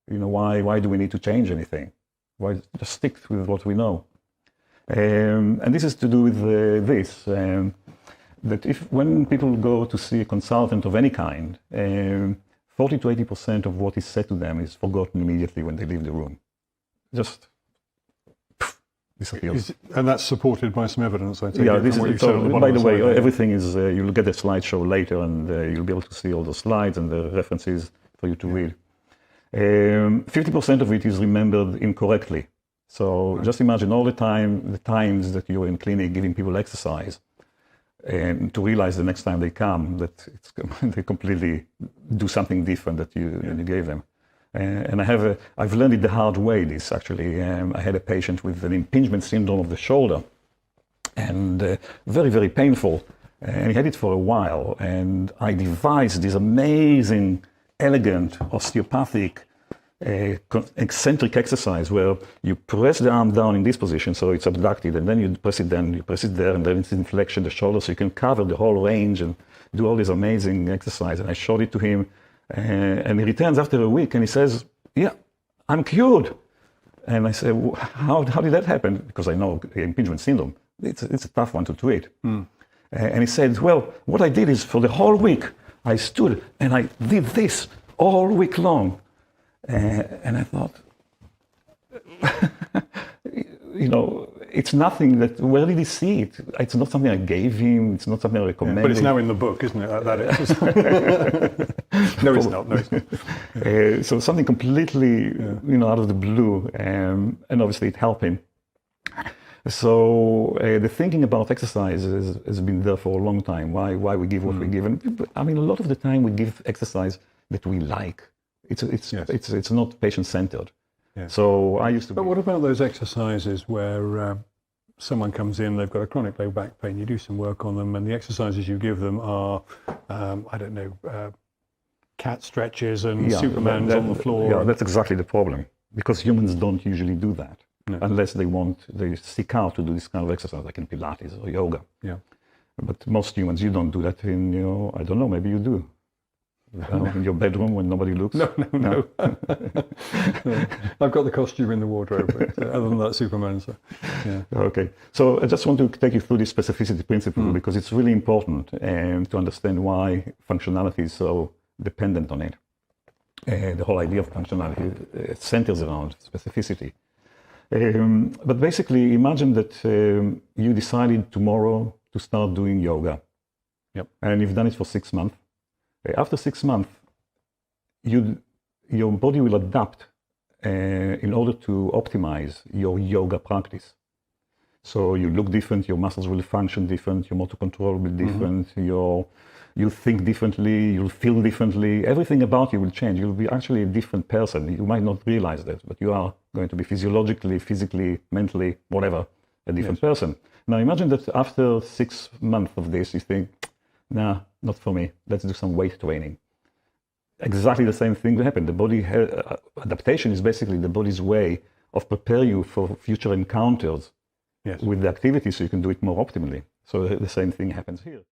Why do we need to change anything? Why just stick with what we know? And this is to do with this, that when people go to see a consultant of any kind, 40 to 80% of what is said to them is forgotten immediately when they leave the room. Just disappears. And that's supported by some evidence, I think. Yeah, by the way, everything is, you'll get a slideshow later, and you'll be able to see all the slides and the references for you to read. 50% of it is remembered incorrectly. So just imagine all the times that you're in clinic giving people exercise, and to realize the next time they come that they completely do something different that you gave them. And I've learned it the hard way, this actually. I had a patient with an impingement syndrome of the shoulder, and very, very painful. And he had it for a while, and I devised this amazing, elegant, osteopathic, eccentric exercise where you press the arm down in this position so it's abducted, and then you press it there, and then it's in flexion the shoulder, so you can cover the whole range and do all this amazing exercise. And I showed it to him, and he returns after a week and he says, "Yeah, I'm cured." And I say, how did that happen? Because I know impingement syndrome, it's a tough one to treat. And he said, "Well, what I did is for the whole week I stood and I did this all week long." And I thought, it's nothing that, where did he see it? It's not something I gave him, it's not something I recommended. But it's now in the book, isn't it? That exercise. No, it's not. So something completely, out of the blue, and obviously it helped him. So the thinking about exercise has been there for a long time. Why we give what we give. And I mean, a lot of the time we give exercise that we like. It's not patient-centered. Yeah. So I used to. But what about those exercises where someone comes in, they've got a chronic low back pain, you do some work on them, and the exercises you give them are, cat stretches and Supermans on the floor? Yeah, that's exactly the problem, because humans don't usually do that unless they seek out to do this kind of exercise, like in Pilates or yoga. Yeah. But most humans, you don't do that in I don't know, maybe you do. In your bedroom when nobody looks? No. I've got the costume in the wardrobe, but other than that, Superman. So, yeah. Okay, so I just want to take you through this specificity principle because it's really important to understand why functionality is so dependent on it. The whole idea of functionality centers around specificity. But basically, imagine that you decided tomorrow to start doing yoga. Yep. And you've done it for 6 months. After 6 months, your body will adapt in order to optimize your yoga practice. So you look different, your muscles will function different, your motor control will be different, you'll think differently, you'll feel differently, everything about you will change. You'll be actually a different person. You might not realize that, but you are going to be physiologically, physically, mentally, whatever, a different person. Now imagine that after 6 months of this, you think, nah, not for me. Let's do some weight training. Exactly the same thing will happen. The body adaptation is basically the body's way of prepare you for future encounters with the activity so you can do it more optimally. So the same thing happens here.